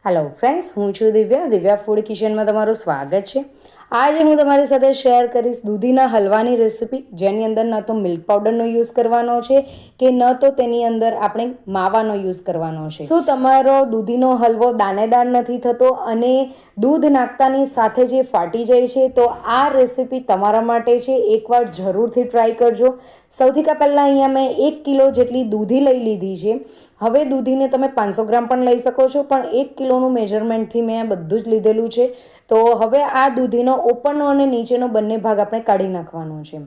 Hello friends, હું છું Divya food કિચનમાં તમારું સ્વાગત છે। આજે હું તમારી સાથે શેર કરીશ દૂધીના હલવાની રેસીપી, જેની અંદર ન તો મિલ્ક પાવડરનો યુઝ કરવાનો છે કે ન તો તેની અંદર આપણે માવાનો યુઝ કરવાનો છે। શું તમારો દૂધીનો હલવો દાણેદાર નથી થતો અને દૂધ નાખતાની સાથે જે ફાટી જાય છે, તો આ રેસીપી તમારા માટે છે। એકવાર જરૂરથી ટ્રાય કરજો। સૌથી પહેલાં અહીંયા મેં 1 કિલો જેટલી દૂધી લઈ લીધી છે। હવે દૂધીને તમે 500 ગ્રામ પણ લઈ શકો છો, પણ 1 કિલોનું મેજરમેન્ટથી મેં બધું જ લીધેલું છે। તો હવે આ દૂધીનો ઉપરનો અને નીચેનો બંને ભાગ આપણે કાઢી નાખવાનો છે।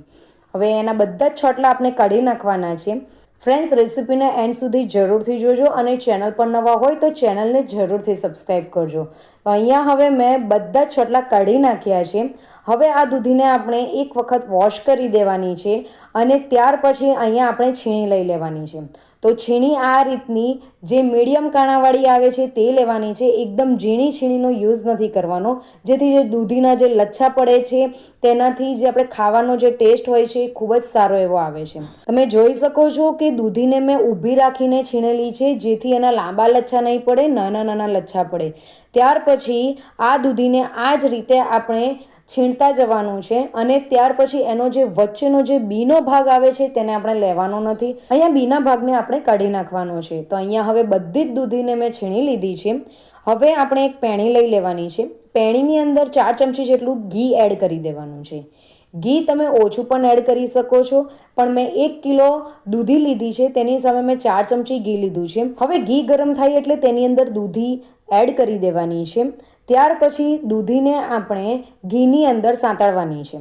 હવે એના બધા જ છોટલા આપણે કાઢી નાખવાના છે। ફ્રેન્ડ્સ, રેસીપીને એન્ડ સુધી જરૂરથી જોજો અને ચેનલ પર નવા હોય તો ચેનલને જરૂરથી સબસ્ક્રાઈબ કરજો। તો અહીંયા હવે મેં બધા જ છોટલા કાઢી નાખ્યા છે। હવે આ દૂધીને આપણે એક વખત વોશ કરી દેવાની છે અને ત્યાર પછી અહીંયા આપણે છીણી લઈ લેવાની છે। તો છીણી આ રીતની જે મીડિયમ કાણાવાળી આવે છે તે લેવાની છે। એકદમ ઝીણી છીણીનો યુઝ નથી કરવાનો, જેથી જે દૂધીના જે લચ્છા પડે છે તેનાથી જે આપણે ખાવાનો જે ટેસ્ટ હોય છે એ ખૂબ જ સારો એવો આવે છે। તમે જોઈ શકો છો કે દૂધીને મેં ઊભી રાખીને છીણેલી છે, જેથી એના લાંબા લચ્છા નહીં પડે, નાના લચ્છા પડે। ત્યાર પછી આ દૂધીને આ જ રીતે આપણે છીણતા જવાનું છે અને ત્યાર પછી એનો જે વચ્ચેનો જે બીનો ભાગ આવે છે તેને આપણે લેવાનો નથી। અહીંયા બીના ભાગને આપણે કાઢી નાખવાનો છે। તો અહીંયા હવે બધી જ દૂધીને મેં છીણી લીધી છે। હવે આપણે એક પેણી લઈ લેવાની છે। પેણીની અંદર 4 ચમચી જેટલું ઘી એડ કરી દેવાનું છે। ઘી તમે ઓછું પણ એડ કરી શકો છો, પણ મેં 1 કિલો દૂધી લીધી છે તેની સામે મેં 4 ચમચી ઘી લીધું છે। હવે ઘી ગરમ થાય એટલે તેની અંદર દૂધી એડ કરી દેવાની છે। ત્યાર પછી દૂધીને આપણે ઘીની અંદર સાંતળવાની છે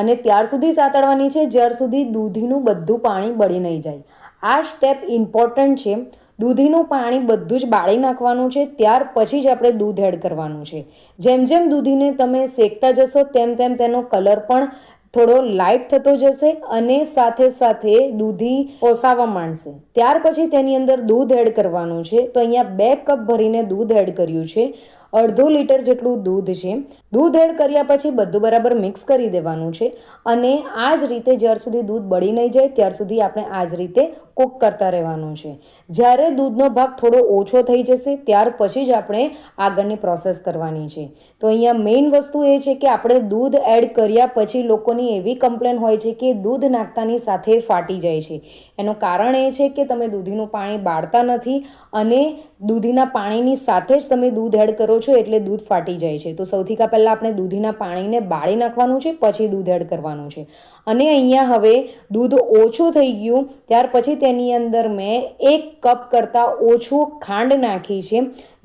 અને ત્યાર સુધી સાંતળવાની છે જ્યાર સુધી દૂધીનું બધું પાણી બળી નહીં જાય। આ સ્ટેપ ઇમ્પોર્ટન્ટ છે। દૂધીનું પાણી બધું જ બાળી નાખવાનું છે, ત્યાર પછી જ આપણે દૂધ એડ કરવાનું છે। જેમ જેમ દૂધીને તમે શેકતા જશો તેમ તેમ તેનો કલર પણ થોડો લાઇટ થતો જશે અને સાથે સાથે દૂધી ઓસાવા માંડશે। ત્યાર પછી તેની અંદર દૂધ એડ કરવાનું છે। તો અહીંયા 2 કપ ભરીને દૂધ એડ કર્યું છે। અડધો લીટર જેટલું દૂધ છે। દૂધ એડ કર્યા પછી બધું બરાબર મિક્સ કરી દેવાનું છે અને આ જ રીતે જ્યાર સુધી દૂધ બળી નહીં જાય ત્યાર સુધી આપણે આ જ રીતે કૂક કરતા રહેવાનું છે। જ્યારે દૂધનો ભાગ થોડો ઓછો થઈ જશે ત્યાર પછી જ આપણે આગળની પ્રોસેસ કરવાની છે। તો અહીંયા મેઇન વસ્તુ એ છે કે આપણે દૂધ એડ કર્યા પછી લોકોની એવી કમ્પ્લેન હોય છે કે દૂધ નાખતાની સાથે ફાટી જાય છે। એનું કારણ એ છે કે તમે દૂધીનું પાણી બાળતા નથી અને દૂધીના પાણીની સાથે જ તમે દૂધ એડ કરો છો એટલે દૂધ ફાટી જાય છે। તો સૌથી પહેલાં આપણે દૂધીના પાણીને બાળી નાખવાનું છે, પછી દૂધ એડ કરવાનું છે। અને અહીંયા હવે દૂધ ઓછું થઈ ગયું ત્યાર પછી તેની અંદર મેં 1 કપ કરતાં ઓછું ખાંડ નાખી છે,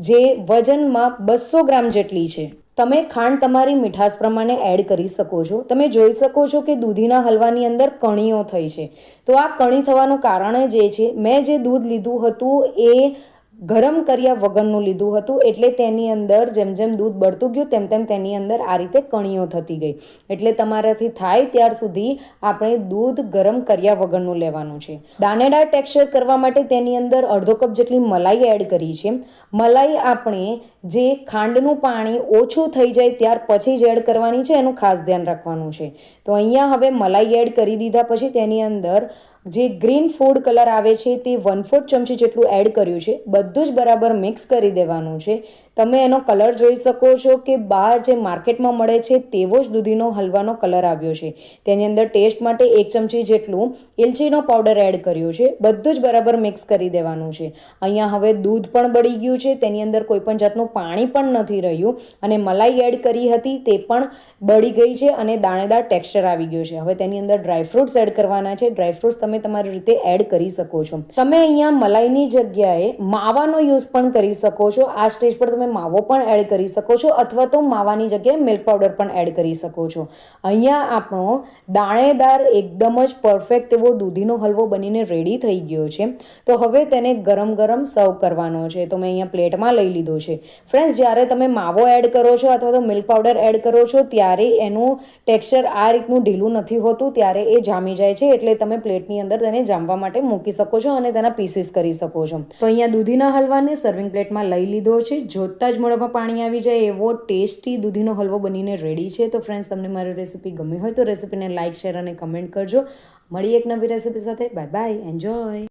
જે વજનમાં 200 ગ્રામ જેટલી છે। તમે ખાંડ તમારી મીઠાશ પ્રમાણે એડ કરી શકો છો। તમે જોઈ શકો છો કે દૂધીના હલવાની અંદર કણીઓ થઈ છે। તો આ કણી થવાનું કારણ જ એ છે, મેં જે દૂધ લીધું હતું એ ગરમ કર્યા વગરનું લીધું હતું, એટલે તેની અંદર જેમ જેમ દૂધ બળતું ગયું તેમ તેમ તેની અંદર આ રીતે કણીઓ થતી ગઈ। એટલે તમારાથી થાય ત્યાર સુધી આપણે દૂધ ગરમ કર્યા વગરનું લેવાનું છે। દાણેદાર ટેક્સચર કરવા માટે તેની અંદર અડધો કપ જેટલી મલાઈ એડ કરી છે। મલાઈ આપણે જે ખાંડનું પાણી ઓછું થઈ જાય ત્યાર પછી જ એડ કરવાની છે, એનું ખાસ ધ્યાન રાખવાનું છે। તો અહીંયા હવે મલાઈ એડ કરી દીધા પછી તેની અંદર જે ગ્રીન ફૂડ કલર આવે છે તે 1/4 ચમચી જેટલું એડ કર્યું છે। બધું જ બરાબર મિક્સ કરી દેવાનું છે। તમે એનો કલર જોઈ શકો છો કે બહાર જે માર્કેટમાં મળે છે તેવો જ દૂધીનો હલવાનો કલર આવ્યો છે। તેની અંદર ટેસ્ટ માટે 1 ચમચી જેટલું એલચીનો પાવડર એડ કર્યો છે। બધું જ બરાબર મિક્સ કરી દેવાનું છે। અહીંયા હવે દૂધ પણ બળી ગયું છે, તેની અંદર કોઈ પણ જાતનું પાણી પણ નથી રહ્યું અને મલાઈ એડ કરી હતી તે પણ બળી ગઈ છે અને દાણેદાર ટેક્સચર આવી ગયું છે। હવે તેની અંદર ડ્રાયફ્રૂટ્સ એડ કરવાના છે। ડ્રાયફ્રૂટ્સ તમે તમારી રીતે એડ કરી શકો છો। તમે અહીંયા મલાઈની જગ્યાએ માવાનો યુઝ પણ કરી શકો છો। આ સ્ટેજ પર તમે માવો પણ એડ કરી શકો છો અથવા તો માવાની જગ્યાએ મિલ્ક પાવડર પણ એડ કરી શકો છો। અહીંયા આપણો દાણેદાર એકદમ જ પરફેક્ટ એવો દૂધીનો હલવો બનીને રેડી થઈ ગયો છે। તો હવે તેને ગરમ ગરમ સર્વ કરવાનો છે। તો મેં અહીંયા પ્લેટમાં લઈ લીધો છે। ફ્રેન્ડ્સ, જ્યારે તમે માવો એડ કરો છો અથવા તો મિલ્ક પાવડર એડ કરો છો ત્યારે એનું ટેક્સચર આ રીતનું ઢીલું નથી હોતું, ત્યારે એ જામી જાય છે। એટલે તમે પ્લેટની અંદર તેને જામવા માટે મૂકી શકો છો અને તેના પીસીસ કરી શકો છો। તો અહીંયા દૂધીના હલવાને સર્વિંગ પ્લેટમાં લઈ લીધો છે। જોતાં જ મોઢામાં પાણી આવી જાય એવો ટેસ્ટી દૂધીનો હલવો બનીને રેડી છે। તો ફ્રેન્ડ્સ, તમને મારી રેસીપી ગમી હોય તો રેસીપીને લાઇક, શેર અને કમેન્ટ કરજો। મળીએ એક નવી રેસીપી સાથે। Bye bye, enjoy.